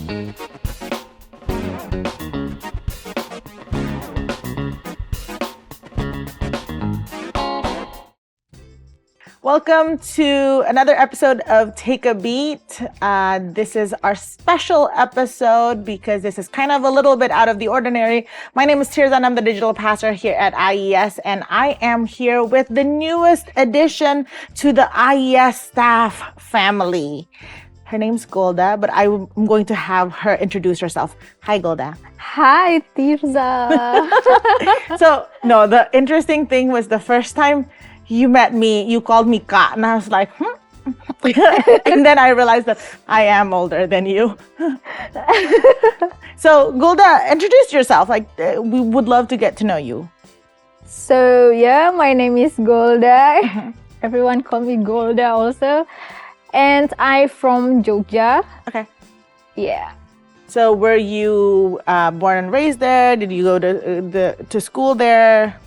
Welcome to another episode of Take a Beat. This is our special episode because this is kind of a little bit out of the ordinary. My name is Tirza and I'm the digital pastor here at IES, and I am here with the newest addition to the IES Staff family. Her name's Golda, but I'm going to have her introduce herself. Hi, Golda. Hi, Tirza. So, no, the interesting thing was the first time you met me, you called me Ka, and I was like, and then I realized that I am older than you. So, Golda, introduce yourself. We would love to get to know you. So, my name is Golda. Everyone call me Golda also. And I'm from Jogja. Okay. Yeah. So, were you born and raised there? Did you go to school there?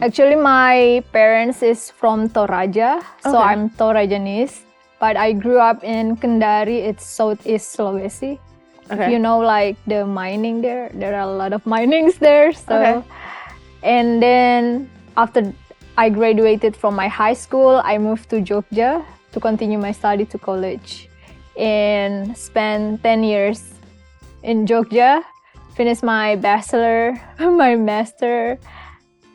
Actually, my parents is from Toraja, so Okay. I'm Torajanese. But I grew up in Kendari, it's Southeast Sulawesi. Okay. If you know, like the mining there are a lot of minings there. So, Okay. And then after I graduated from my high school, I moved to Jogja to continue my study to college, and spent 10 years in Jogja. Finished my bachelor, my master.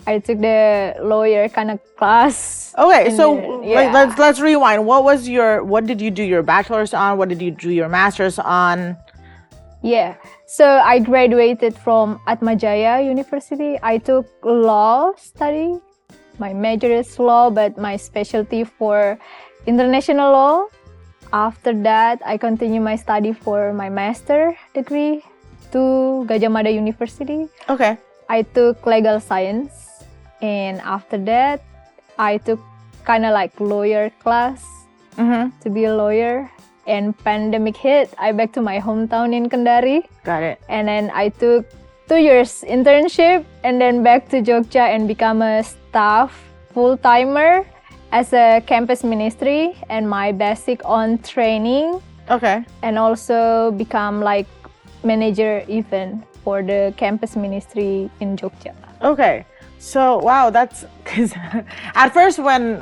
I took the lawyer kind of class. Okay, and so then, let's rewind. What did you do your bachelor's on? What did you do your master's on? Yeah. So I graduated from Atmajaya University. I took law study. My major is law, but my specialty for international law. After that, I continue my study for my master degree to Gajah Mada University. Okay. I took legal science. And after that, I took kind of like lawyer class to be a lawyer. And pandemic hit, I back to my hometown in Kendari. Got it. And then I took 2 years internship and then back to Jogja and become a staff full-timer as a campus ministry and my basic on training. Okay. And also become like manager even for the campus ministry in Jogja. Okay. So wow, that's because at first when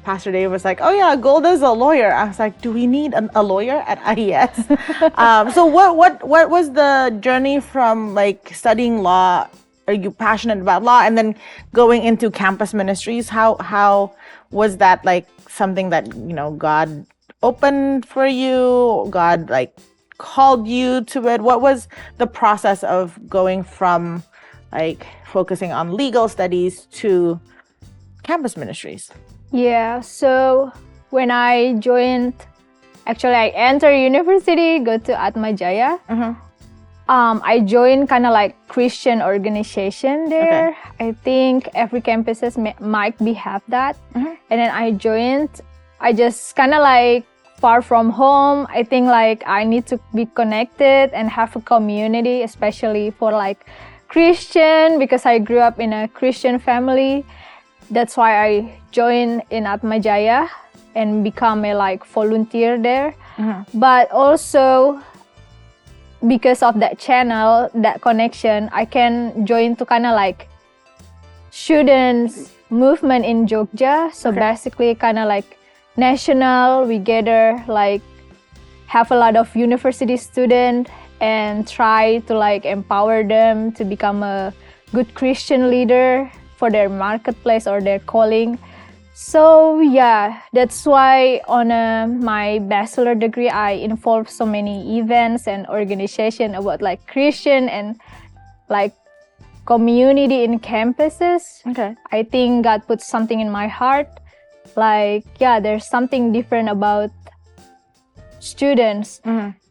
Pastor Dave was like, "Oh yeah, Golda's a lawyer," I was like, "Do we need a lawyer at IES?" So what was the journey from like studying law? Are you passionate about law and then going into campus ministries? How was that like something that God opened for you? God like called you to it? What was the process of going from like focusing on legal studies to campus ministries? Yeah, so when I entered university, go to Atmajaya. I joined kind of like Christian organization there. Okay. I think every campuses might have that. And then I joined. I just kind of like far from home. I think like I need to be connected and have a community, especially for like Christian, because I grew up in a Christian family. That's why I joined in Atmajaya and become a like volunteer there. But also because of that channel, that connection, I can join to kind of like students movement in Jogja. So basically kind of like national, we gather like have a lot of university students and try to like empower them to become a good Christian leader for their marketplace or their calling. So yeah, that's why on my bachelor degree, I involved so many events and organization about like Christian and like community in campuses. Okay. I think God put something in my heart. Like, yeah, there's something different about students.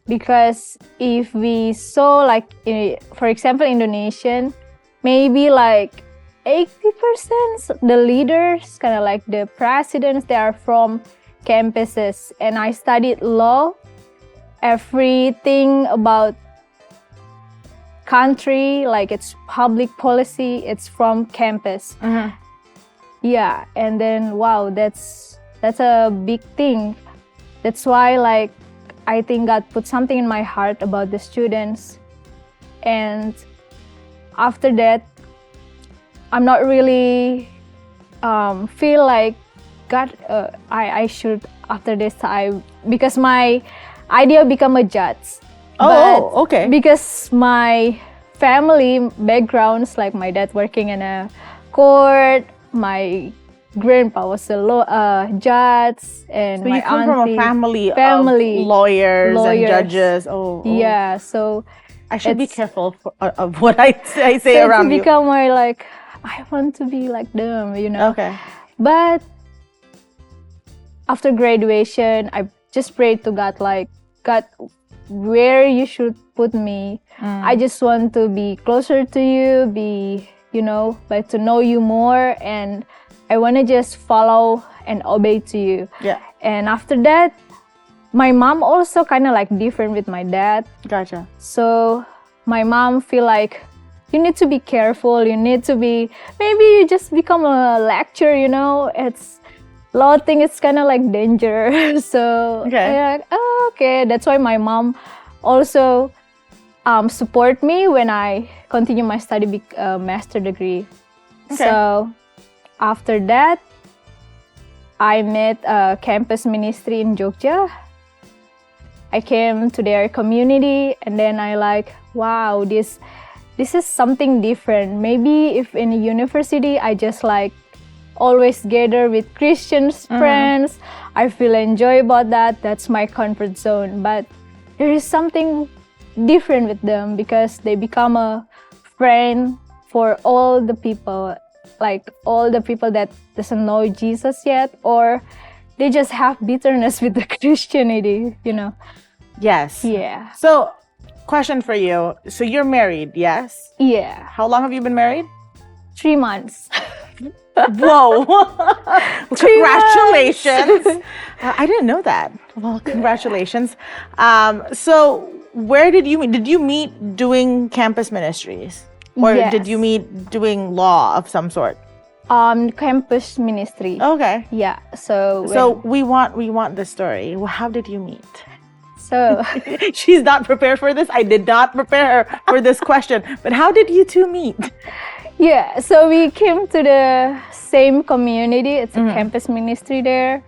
Because if we saw like, for example, Indonesian, maybe like 80% the leaders, kind of like the presidents, they are from campuses. And I studied law, everything about country, like it's public policy, it's from campus. Yeah, and then wow, that's a big thing. That's why like I think God put something in my heart about the students. And after that, I'm not really feel like God, I should after this because my idea become a judge. Oh, okay. Because my family backgrounds, like my dad working in a court, my grandpa was a judge, and So my you come from a auntie, family of lawyers and lawyers. judges. Oh. Yeah, so I should be it's- careful of what I say so around it's you. become more like I want to be like them, you know. Okay. But after graduation, I just prayed to God, like, God, where you should put me. I just want to be closer to you, like to know you more, and I want to just follow and obey to you. Yeah. And after that, my mom also kind of like different with my dad. Gotcha. So my mom feel like you need to be careful. You need to be, maybe you just become a lecturer, it's law thing. It's kind of like danger. So Okay. yeah, okay. That's why my mom also support me when I continue my study master degree. Okay. So after that, I met a campus ministry in Jogja. I came to their community, and then I like, wow, this is something different. Maybe if in a university, I just like always gather with Christians friends. I feel enjoy about that. That's my comfort zone. But there is something different with them because they become a friend for all the people, like all the people that doesn't know Jesus yet, or they just have bitterness with the Christianity, Yes. Yeah. So, question for you. So you're married, yes? Yeah. How long have you been married? 3 months. Whoa! Congratulations! I didn't know that. Well, congratulations. So where did you meet? Did you meet doing campus ministries, or Yes. did you meet doing law of some sort? Campus ministry. Okay. Yeah. So we want the story. Well, how did you meet? so She's not prepared for this. I did not prepare her for this question. But how did you two meet? yeah. So we came to the same community. It's a campus ministry there.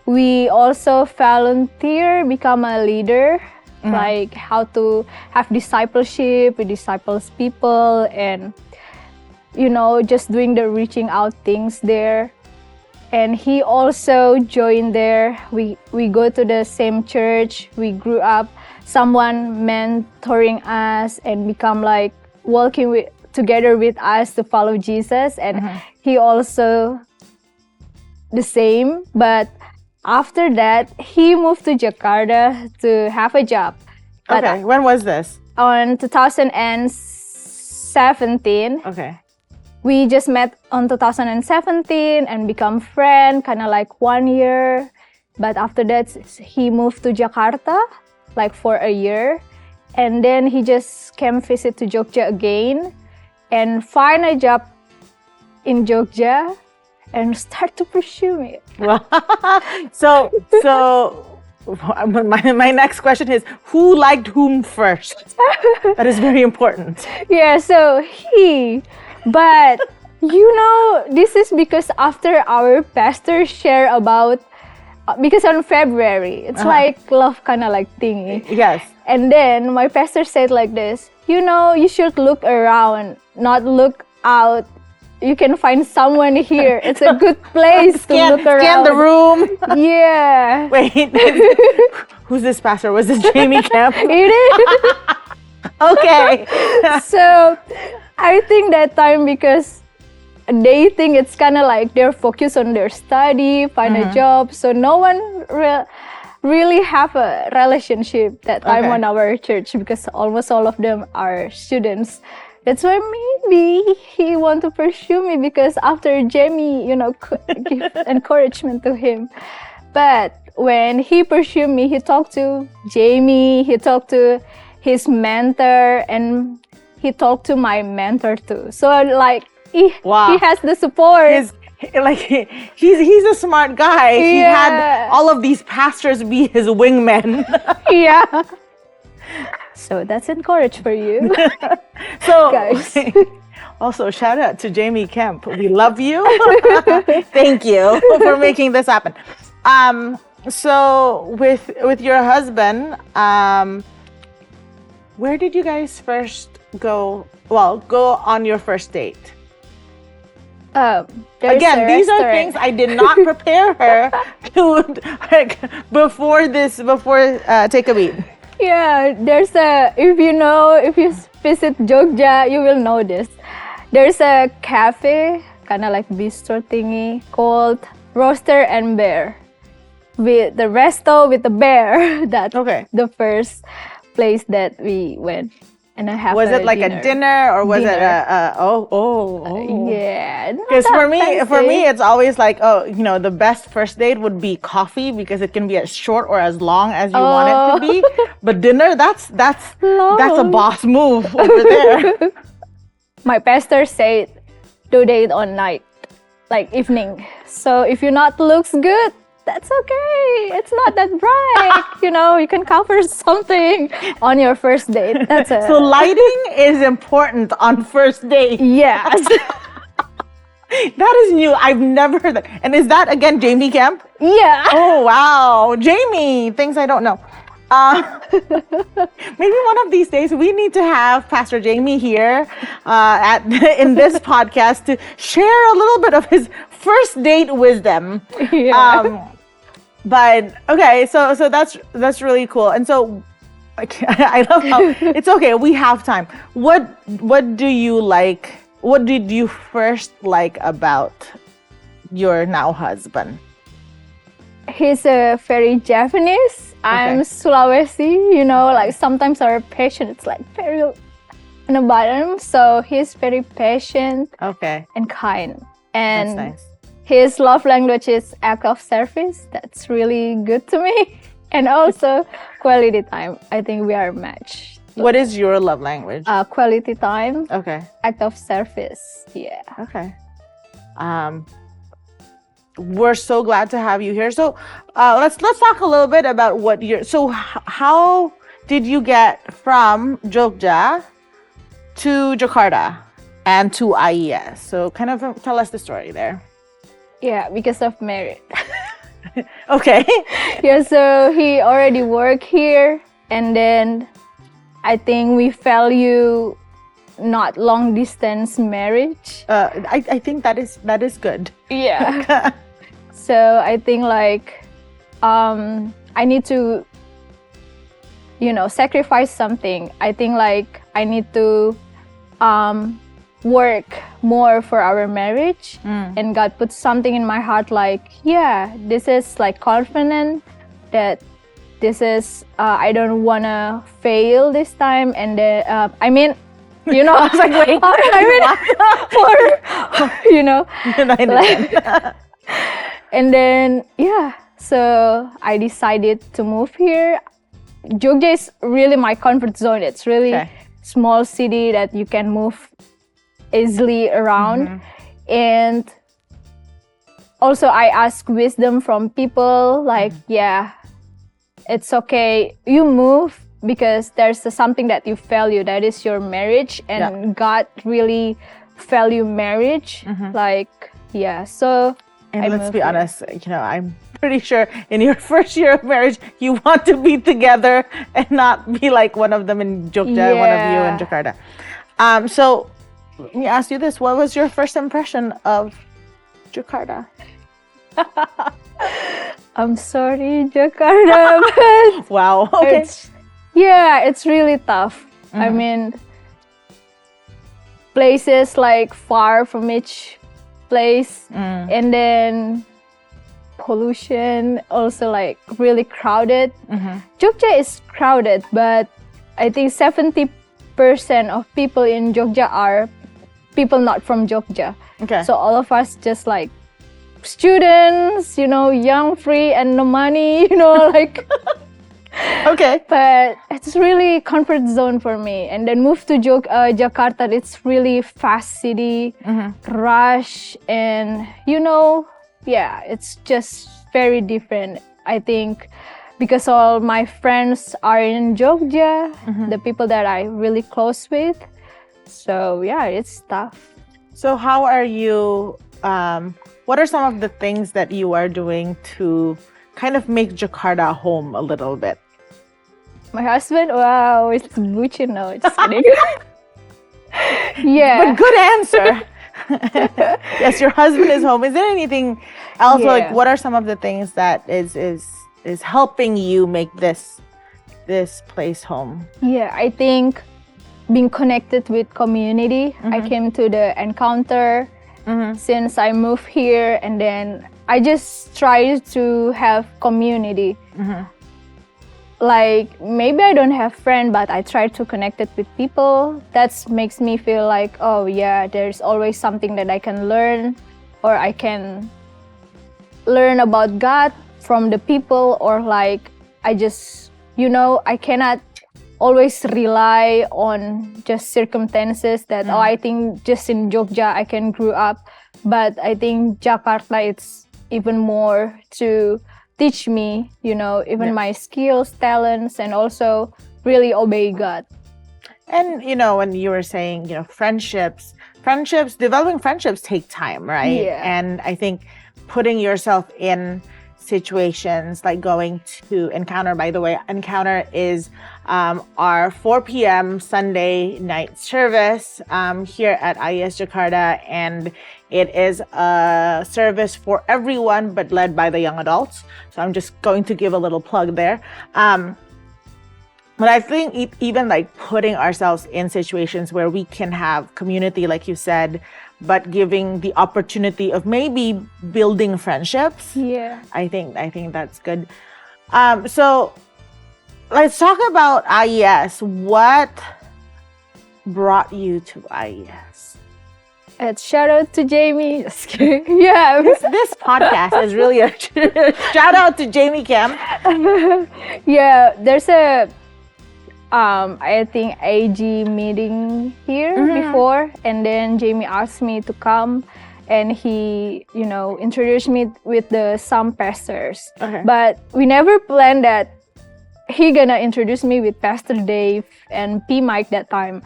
We also volunteer, become a leader, like how to have discipleship, we disciples people, and just doing the reaching out things there. And he also joined there. We go to the same church. We grew up. Someone mentoring us and become like walking together with us to follow Jesus. And he also the same. But after that, he moved to Jakarta to have a job. But Okay. When was this? on 2017. Okay. We just met on 2017 and become friends, kind of like 1 year. But after that, he moved to Jakarta, like for a year. And then he just came visit to Jogja again and find a job in Jogja and start to pursue me. Well, so my next question is, who liked whom first? That is very important. Yeah, so but this is because after our pastor share about, because on February, it's like love kind of like thingy. Yes. And then my pastor said like this, you should look around, not look out. You can find someone here. It's a good place to look around. Scan the room. Yeah. Wait, who's this pastor? Was this Jamie Camp? It is. Okay. So I think that time, because they think it's kind of like they're focused on their study, find a job. So no one really have a relationship that time Okay. on our church, because almost all of them are students. That's why maybe he want to pursue me, because after Jamie, give encouragement to him. But when he pursued me, he talked to Jamie, he talked to his mentor, and he talked to my mentor too. So like he Wow. has the support. he's a smart guy. He had Yeah. all of these pastors be his wingmen. Yeah. So that's encouraged for you. So Guys. also shout out to Jamie Kemp. We love you. Thank you for making this happen. So with your husband, where did you guys first go? Well, go on your first date. There's Again, a these are restaurant. things I did not prepare her to before take a beat. Yeah, there's a, if you visit Jogja, you will know this. There's a cafe, kind of like bistro thingy, called Roaster and Bear. With the resto with the bear. That's Okay. the first place that we went. And I have Was it like a dinner or was it Dinner. Yeah. not Because that for me, fancy. it's always like, the best first date would be coffee because it can be as short or as long as you want it to be. But dinner, that's a Long. boss move over there. My pastor said to date on night, like evening. So if you're not looks good, that's okay. It's not that bright. You can cover something on your first date. That's it. So lighting is important on first date. Yes. That is new. I've never heard that. And is that again Jamie Kemp? Yeah. Oh wow, Jamie, things I don't know. Maybe one of these days we need to have Pastor Jamie here in this podcast to share a little bit of his first date wisdom. Yeah. But okay, so that's really cool. And so I love how it's okay. We have time. What do you like? What did you first like about your now husband? He's very Japanese. I'm Sulawesi, like sometimes our passion it's like very in the bottom. So he's very patient Okay, and kind. that's And nice. his love language is act of service. That's really good to me. And also quality time. I think we are matched. What is your love language? Quality time, Okay, act of service. Yeah. okay. We're so glad to have you here. So let's talk a little bit about what you're. So how did you get from Jogja to Jakarta and to IES? So kind of tell us the story there. Yeah, because of merit. Okay. Yeah, so he already worked here, and then I think we value not long distance marriage. I think that is good. Yeah. So I think like I need to sacrifice something. I think like I need to work more for our marriage, and God put something in my heart like, yeah, this is like confident that this is I don't wanna fail this time, and then I mean, I was like, wait, I mean, like, and then yeah, so I decided to move here. Jogja is really my comfort zone. It's really small city that you can move easily around, and also I ask wisdom from people like, yeah, it's okay, you move because there's something that you value, that is your marriage, and God really value marriage. Like, yeah, so And I let's moved be here. honest, I'm pretty sure in your first year of marriage, you want to be together and not be like one of them in Jogja, one of you in Jakarta. So let me ask you this: what was your first impression of Jakarta? I'm sorry, Jakarta, but Wow. Okay. it's really tough. I mean, places like far from each place, and then pollution, also like really crowded. Jogja is crowded, but I think 70% of people in Jogja are people not from Jogja. Okay. So all of us just like students, young, free, and no money, like Okay. But it's really comfort zone for me. And then move to Jakarta, it's really fast city, rush, and yeah, it's just very different. I think because all my friends are in Jogja, the people that I really close with. So yeah, it's tough. So how are you, what are some of the things that you are doing to kind of make Jakarta home a little bit? My husband, wow, it's bucin now. Just kidding. Yeah. But good answer. Yes, your husband is home. Is there anything else? Yeah. Like, what are some of the things that is helping you make this place home? Yeah, I think being connected with community. I came to the encounter since I moved here, and then I just try to have community. Like maybe I don't have friends, but I try to connect it with people. That makes me feel like, oh yeah, there's always something that I can learn, or I can learn about God from the people, or like I just, I cannot always rely on just circumstances that, I think just in Jogja I can grow up. But I think Jakarta, it's even more to teach me, even my skills, talents, and also really obey God. And, when you were saying, developing friendships take time, right? Yeah. And I think putting yourself in situations like going to Encounter, by the way, Encounter is our 4 p.m. Sunday night service here at IES Jakarta, and it is a service for everyone but led by the young adults. So I'm just going to give a little plug there. But I think even like putting ourselves in situations where we can have community, like you said, but giving the opportunity of maybe building friendships. Yeah. I think that's good. So let's talk about IES. What brought you to IES? And shout out to Jamie. Just kidding. Yeah. This podcast is really a shout out to Jamie Kim. Yeah, there's a I think AG meeting here before, and then Jamie asked me to come, and he introduced me with some pastors. Okay. But we never planned that he gonna introduce me with Pastor Dave and P Mike that time.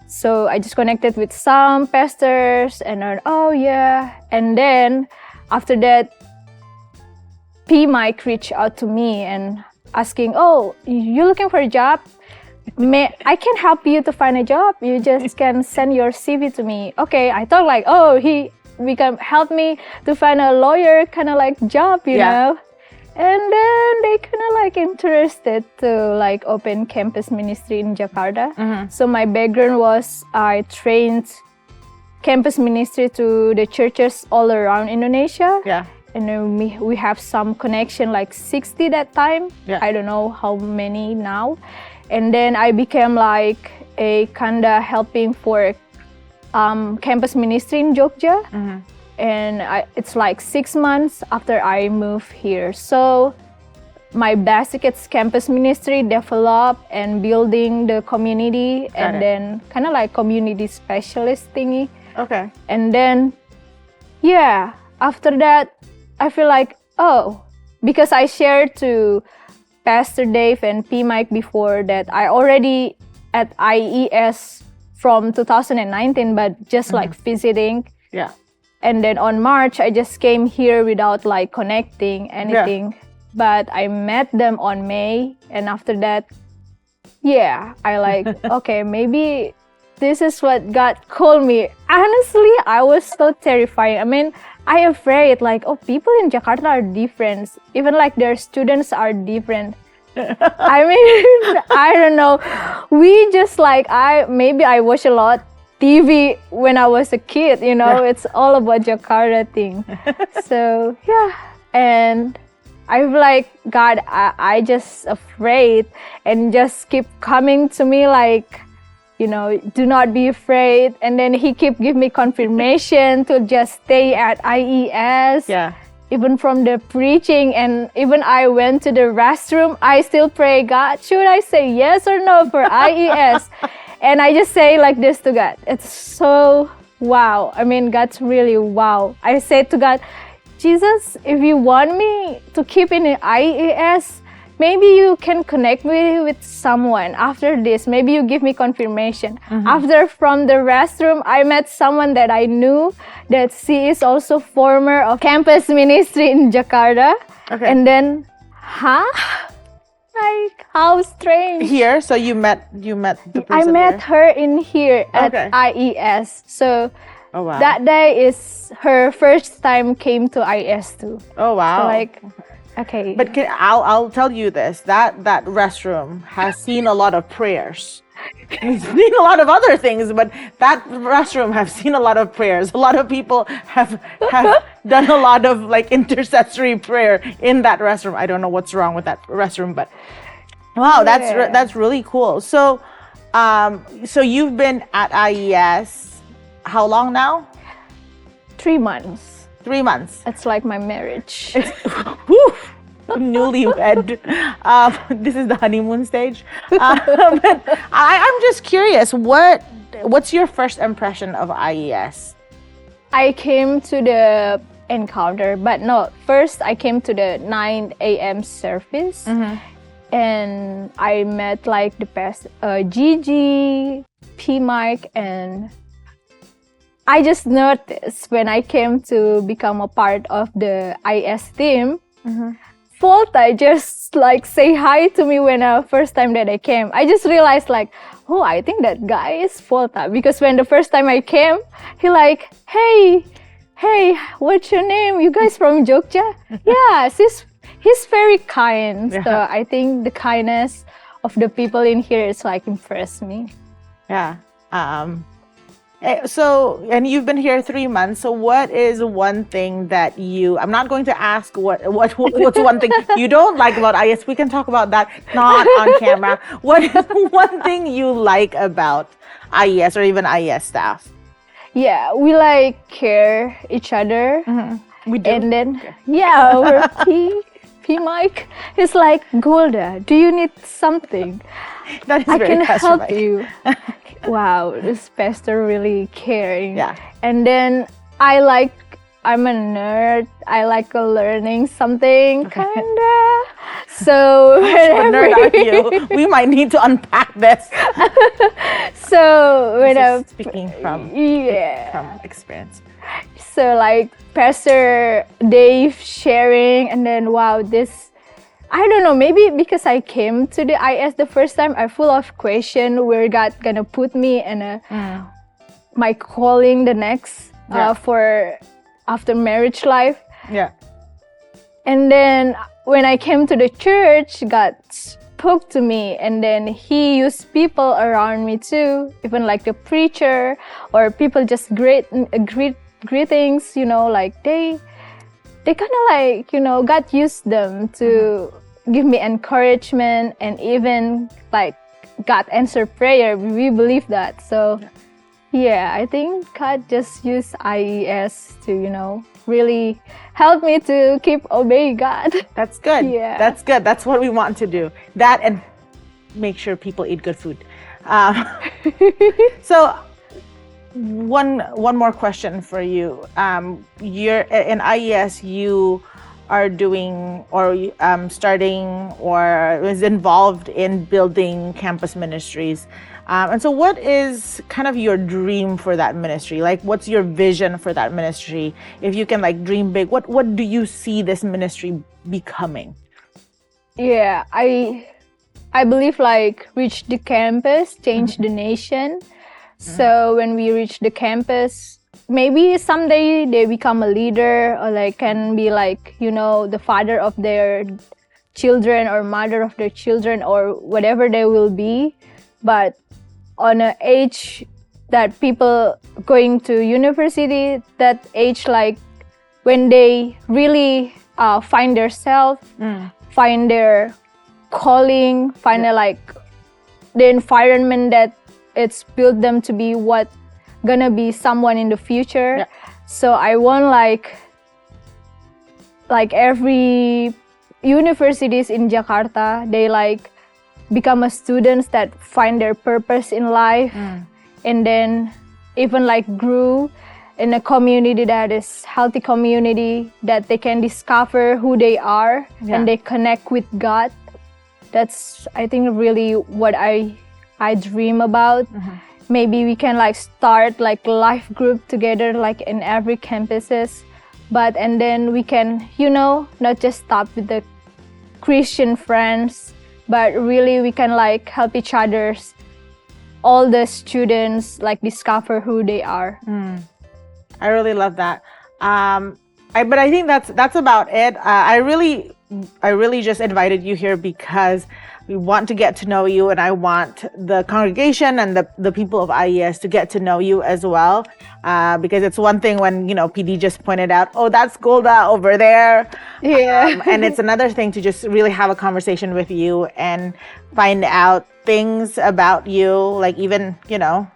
So I just connected with some pastors, and then and then after that P Mike reached out to me and asking, oh, you looking for a job? I can help you to find a job. You just can send your CV to me. Okay, I thought like, oh, he can help me to find a lawyer kind of like job, you know. And then they kind of like interested to like open campus ministry in Jakarta. So my background was I trained campus ministry to the churches all around Indonesia. Yeah. And then we have some connection, like 60 that time. Yeah. I don't know how many now. And then I became like a kinda helping for campus ministry in Jogja. And it's like 6 months after I moved here. So my basic is campus ministry, develop and building the community, and then kind of like community specialist thingy. Okay. And then, after that, I feel like, because I shared to Pastor Dave and P Mike before that I already at IES from 2019, but just like visiting. Yeah. And then on March, I just came here without like connecting anything. Yeah. But I met them on May, and after that, I like, okay, maybe this is what God called me. Honestly, I was so terrified. I mean, I afraid like, people in Jakarta are different. Even like their students are different. I mean, I don't know. We just like, I watch a lot TV when I was a kid, it's all about Jakarta thing. So, and I'm like, God, I just afraid, and just keep coming to me like, do not be afraid. And then he keep give me confirmation to just stay at IES. Yeah. even from the preaching, and even I went to the restroom, I still pray, God, should I say yes or no for IES? And I just say like this to God. It's so wow. I mean, God's really wow. I said to God, Jesus, if you want me to keep in the IES, maybe you can connect me with someone after this. Maybe you give me confirmation. After from the restroom, I met someone that I knew that she is also former of campus ministry in Jakarta. Okay. And then, like how strange. Here, so you met the person I met here? her in here at Okay. IES. So Oh wow. that day is her first time came to IES too. Oh wow. So like, okay. But I'll tell you this, that restroom has seen a lot of prayers. It's seen a lot of other things, but that restroom has seen a lot of prayers. A lot of people have done a lot of like intercessory prayer in that restroom. I don't know what's wrong with that restroom, but wow, Yeah. that's really cool. So so you've been at IES how long now? 3 months. 3 months. It's like my marriage. Whew, newlywed. This is the honeymoon stage. But I'm just curious, what's your first impression of IES? I came to the encounter, but no, first I came to the 9 a.m. service. And I met like the past Gigi, P. Mike, and I just noticed when I came to become a part of the IES team, Volta just like say hi to me when first time that I came. I just realized like, oh, I think that guy is Volta, because when the first time I came, he like, hey, what's your name? You guys from Jogja? Yeah, he's very kind. Yeah. So I think the kindness of the people in here is like impressed me. Yeah. So, and you've been here 3 months. So, what is one thing that I'm not going to ask what's one thing you don't like about IES. We can talk about that not on camera. What is one thing you like about IES or even IES staff? Yeah, we like care each other. We do. And then, yeah, our P Mike is like, Golda, do you need something? That is I very can Pastor help Mike. you. Wow, this pastor really caring. Yeah. And then I'm a nerd. I like learning something, kinda. So What nerd are you? We might need to unpack this. So when This is speaking from yeah. experience. So like Pastor Dave sharing, and then wow, this, I don't know, maybe because I came to the IES the first time, I'm full of question where God gonna put me and my calling the next for after marriage life. Yeah. And then when I came to the church, God spoke to me, and then He used people around me too, even like the preacher or people just greetings, like they kind of like, God used them to give me encouragement, and even like God answered prayer. We believe that. So yeah, I think God just used IES to, really help me to keep obeying God. That's good. Yeah. That's good. That's what we want to do. That and make sure people eat good food. So one more question for you. You're in IES. You are doing or starting or is involved in building campus ministries. And so what is kind of your dream for that ministry? Like, what's your vision for that ministry? If you can like dream big, what do you see this ministry becoming? Yeah, I believe like reach the campus, change the nation. So when we reach the campus, maybe someday they become a leader, or like can be like, the father of their children or mother of their children or whatever they will be. But on an age that people going to university, that age like when they really find their self, find their calling, find like the environment that it's built them to be what gonna be someone in the future. So I want like like every universities in Jakarta, they like become a students that find their purpose in life, and then even like grew in a community that is healthy community, that they can discover who they are and they connect with God. That's, I think, really what I dream about. Maybe we can like start like life group together like in every campuses, and then we can, you know, not just stop with the Christian friends, but really we can like help each other's, all the students like discover who they are. I really love that. But I think that's about it. I really just invited you here because we want to get to know you, and I want the congregation and the people of IES to get to know you as well. Because it's one thing when, you know, PD just pointed out, oh, that's Golda over there. Yeah. And it's another thing to just really have a conversation with you and find out things about you, like even, you know,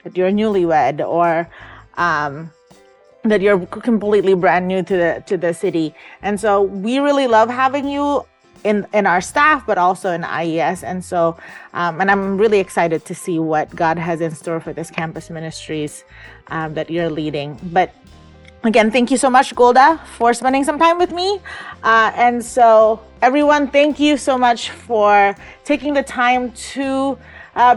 that you're newlywed, or that you're completely brand new to the city. And so we really love having you in our staff, but also in IES. And so, and I'm really excited to see what God has in store for this campus ministries that you're leading. But again, thank you so much, Golda, for spending some time with me. And so everyone, thank you so much for taking the time to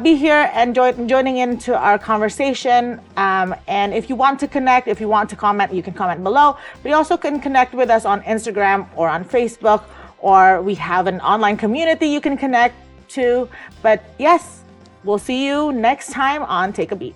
be here and joining into our conversation. And if you want to connect, if you want to comment, you can comment below. But you also can connect with us on Instagram or on Facebook, or we have an online community you can connect to. But yes, we'll see you next time on Take a Beat.